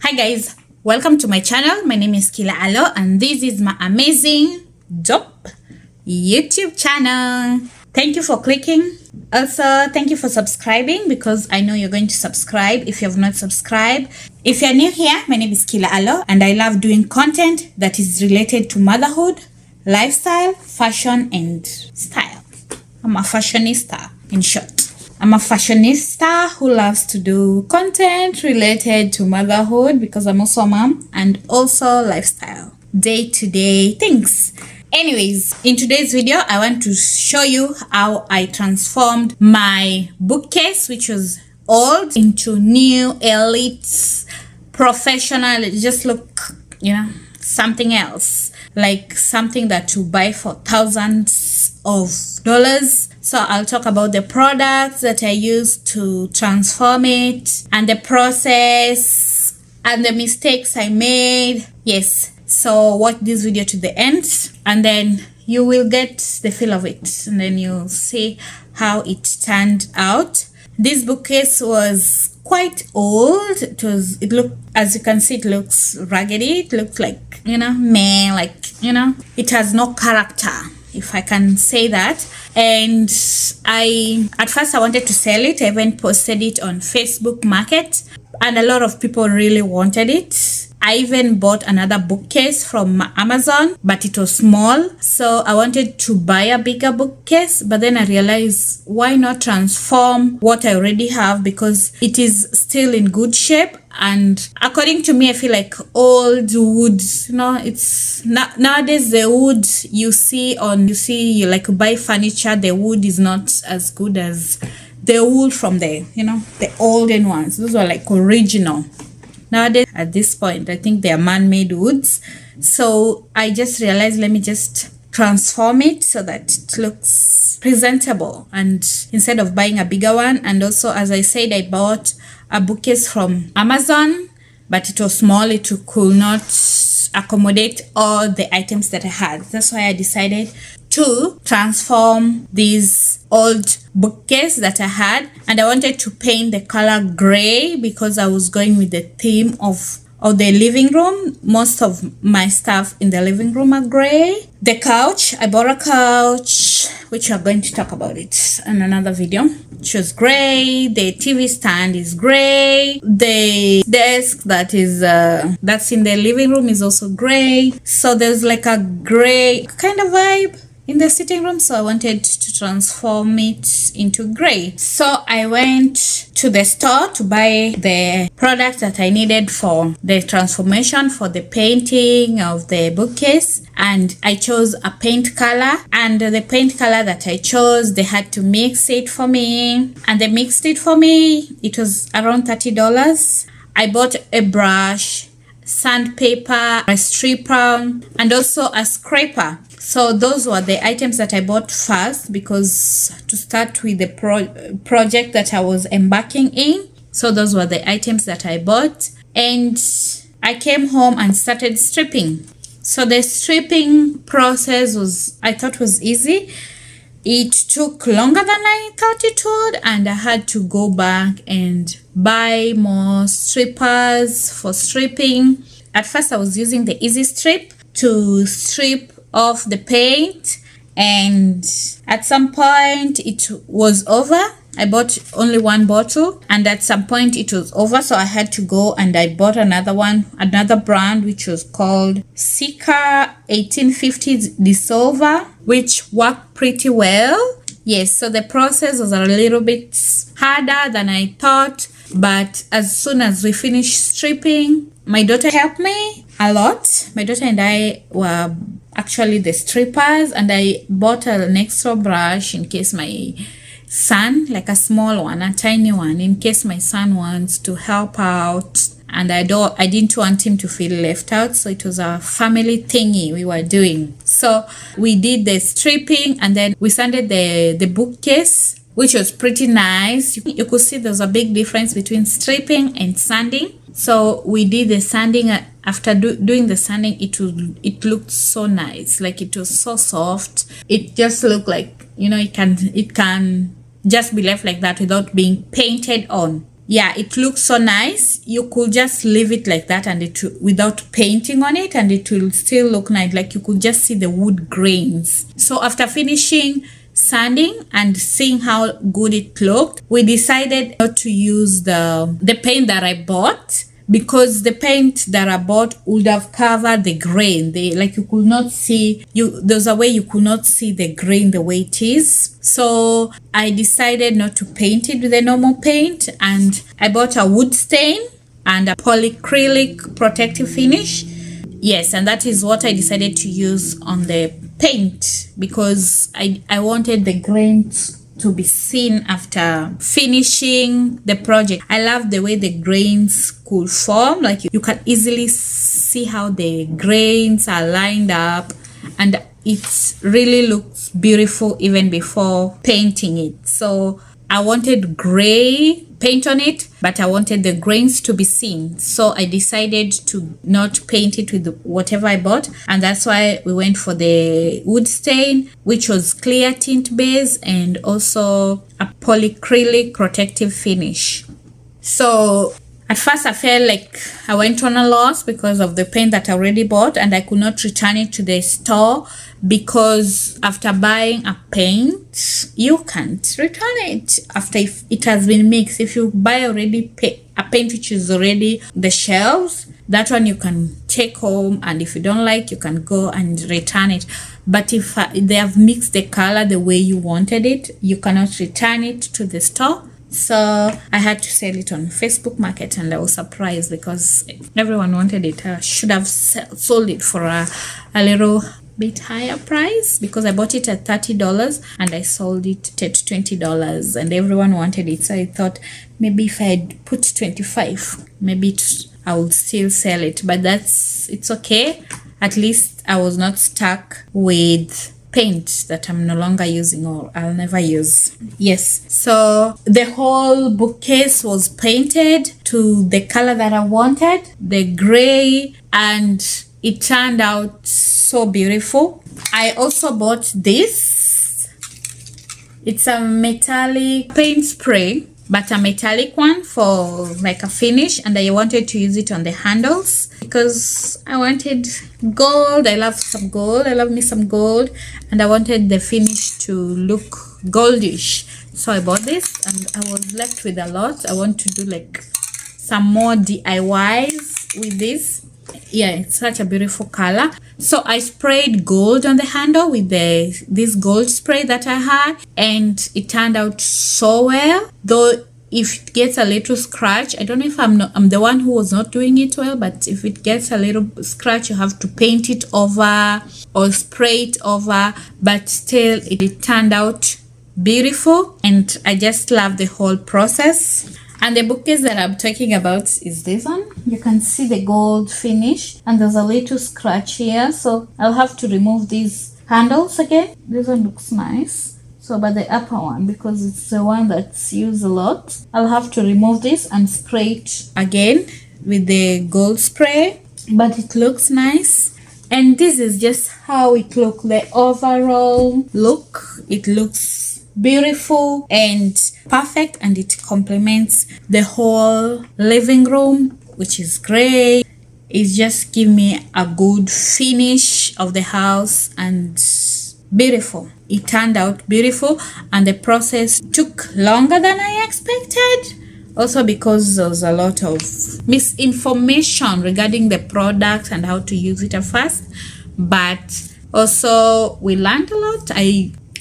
Hi guys, welcome to my channel. My name is Kila Alo and this is my amazing dope YouTube channel. Thank you for clicking. Also, thank you for subscribing because I know you're going to subscribe if you have not subscribed. If you're new here, my name is Kila Alo and I love doing content that is related to motherhood, lifestyle, fashion and style. I'm a fashionista in short. I'm a fashionista who loves to do content related to motherhood because I'm also a mom and also lifestyle, day-to-day things. Anyways, in today's video, I want to show you how I transformed my bookcase, which was old, into new, elite, professional. It just look, something else, like something that you buy for thousands of dollars. So I'll talk about the products that I used to transform it and the process and the mistakes I made. Yes, so watch this video to the end and then you will get the feel of it and then you'll see how it turned out. This bookcase was quite old. It looked, as you can see, it looks raggedy. It looks like, it has no character, if I can say that. And at first I wanted to sell it. I even posted it on Facebook Market and a lot of people really wanted it. I even bought another bookcase from Amazon, but it was small. So I wanted to buy a bigger bookcase, but then I realized why not transform what I already have because it is still in good shape. And according to me, I feel like old wood, it's not, nowadays the wood you buy furniture, the wood is not as good as the wood from the olden ones. Those were like original. Nowadays, at this point, I think they are man-made woods. So I just realized, let me just transform it so that it looks presentable. And instead of buying a bigger one, and also, as I said, I bought a bookcase from Amazon, but it was small. It could not accommodate all the items that I had. That's why I decided to transform this old bookcase that I had, and I wanted to paint the color gray because I was going with the theme of the living room. Most of my stuff in the living room are gray. The couch, I bought a couch, which we're going to talk about it in another video. It was gray. The TV stand is gray. The desk that's in the living room is also gray. So there's like a gray kind of vibe in the sitting room, so I wanted to transform it into gray. So I went to the store to buy the products that I needed for the transformation, for the painting of the bookcase, and I chose a paint color. And the paint color that I chose, they had to mix it for me, and they mixed it for me. It was around $30. I bought a brush, sandpaper, a stripper, and also a scraper. So those were the items that I bought first because to start with the project that I was embarking in. So those were the items that I bought, and I came home and started stripping. So the stripping process I thought was easy. It took longer than I thought it would, and I had to go back and buy more strippers for stripping. At first I was using the Easy Strip to strip off the paint, and at some point it was over. I bought only one bottle, and at some point it was over, so I had to go and I bought another brand which was called Sika 1850 Dissolver, which worked pretty well. Yes, so the process was a little bit harder than I thought, but as soon as we finished stripping, my daughter helped me a lot. My daughter and I were actually the strippers, and I bought an extra brush in case my son, like a small one, a tiny one, in case my son wants to help out, and I didn't want him to feel left out, so it was a family thingy we were doing. So we did the stripping, and then we sanded the bookcase, which was pretty nice. You could see there's a big difference between stripping and sanding. So we did the sanding. After doing the sanding, it looked so nice. Like it was so soft. It just looked like, it can just be left like that without being painted on. yeah, it looks so nice. You could just leave it like that and without painting on it, and it will still look nice. Like you could just see the wood grains. So after finishing sanding and seeing how good it looked, we decided not to use the paint that I bought, because the paint that I bought would have covered the grain. Like you could not see, there's a way you could not see the grain the way it is. So I decided not to paint it with the normal paint, and I bought a wood stain and a polyacrylic protective finish. Yes, and that is what I decided to use on the paint, because I wanted the grains to be seen after finishing the project. I love the way the grains could form. Like you can easily see how the grains are lined up, and it really looks beautiful even before painting it. So I wanted gray paint on it, but I wanted the grains to be seen. So I decided to not paint it with whatever I bought, and that's why we went for the wood stain, which was clear tint base and also a polyacrylic protective finish. So at first I felt like I went on a loss because of the paint that I already bought, and I could not return it to the store, because after buying a paint, you can't return it after it has been mixed. If you buy already a paint which is already the shelves, that one you can take home, and if you don't like, you can go and return it. But if they have mixed the color the way you wanted it, you cannot return it to the store. So I had to sell it on Facebook Market, and I was surprised because everyone wanted it. I should have sold it for a little bit higher price, because I bought it at $30 and I sold it at $20, and everyone wanted it. So I thought maybe if I had put 25, maybe I would still sell it. But it's okay. At least I was not stuck with paint that I'm no longer using or I'll never use. Yes, so the whole bookcase was painted to the color that I wanted, the gray, and it turned out so beautiful. I also bought this. It's a metallic paint spray, but a metallic one for like a finish, and I wanted to use it on the handles because I wanted gold. I love some gold. I love me some gold, and I wanted the finish to look goldish. So I bought this, and I was left with a lot. I want to do like some more DIYs with this. Yeah, it's such a beautiful color. So I sprayed gold on the handle with this gold spray that I had, and it turned out so well. Though if it gets a little scratch, I don't know if I'm the one who was not doing it well, but if it gets a little scratch, you have to paint it over or spray it over, but still it turned out beautiful, and I just love the whole process. And the bookcase that I'm talking about is this one. You can see the gold finish, and there's a little scratch here, so I'll have to remove these handles again. This one looks nice. So, but the upper one, because it's the one that's used a lot, I'll have to remove this and spray it again with the gold spray. But it looks nice, and this is just how it looks. The overall look, it looks beautiful and perfect, and it complements the whole living room, which is great. It just gives me a good finish of the house, and beautiful. It turned out beautiful, and the process took longer than I expected, also because there was a lot of misinformation regarding the product and how to use it at first, but also we learned a lot.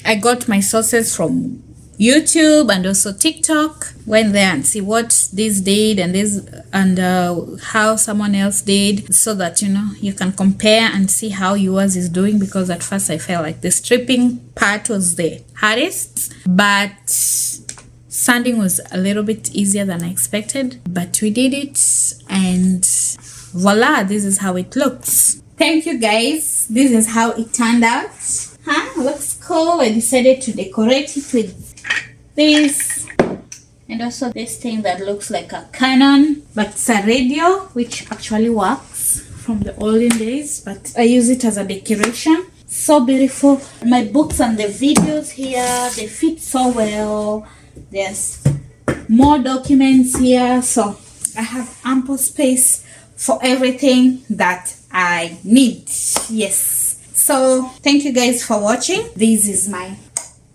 I got my sources from YouTube and also TikTok. Went there and see what this did and this, and how someone else did, so that you can compare and see how yours is doing. Because at first I felt like the stripping part was the hardest, but sanding was a little bit easier than I expected. But we did it, and voila, this is how it looks. Thank you guys. This is how it turned out. Looks cool. I decided to decorate it with this, and also this thing that looks like a cannon, but it's a radio, which actually works from the olden days, but I use it as a decoration. So beautiful. My books and the videos here, they fit so well. There's more documents here, so I have ample space for everything that I need. Yes, so thank you guys for watching. This is my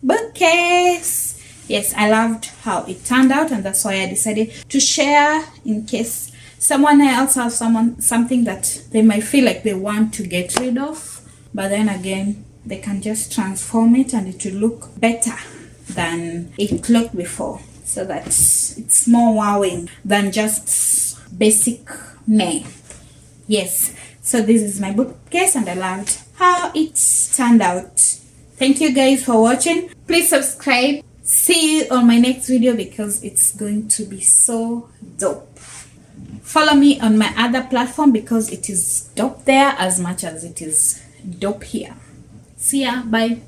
bookcase. Yes, I loved how it turned out, and that's why I decided to share, in case someone else has something that they might feel like they want to get rid of, but then again they can just transform it and it will look better than it looked before, so that it's more wowing than just basic me. Yes, so this is my bookcase and I loved how it turned out. Thank you guys for watching. Please subscribe. See you on my next video because it's going to be so dope. Follow me on my other platform because it is dope there as much as it is dope here. See ya. Bye.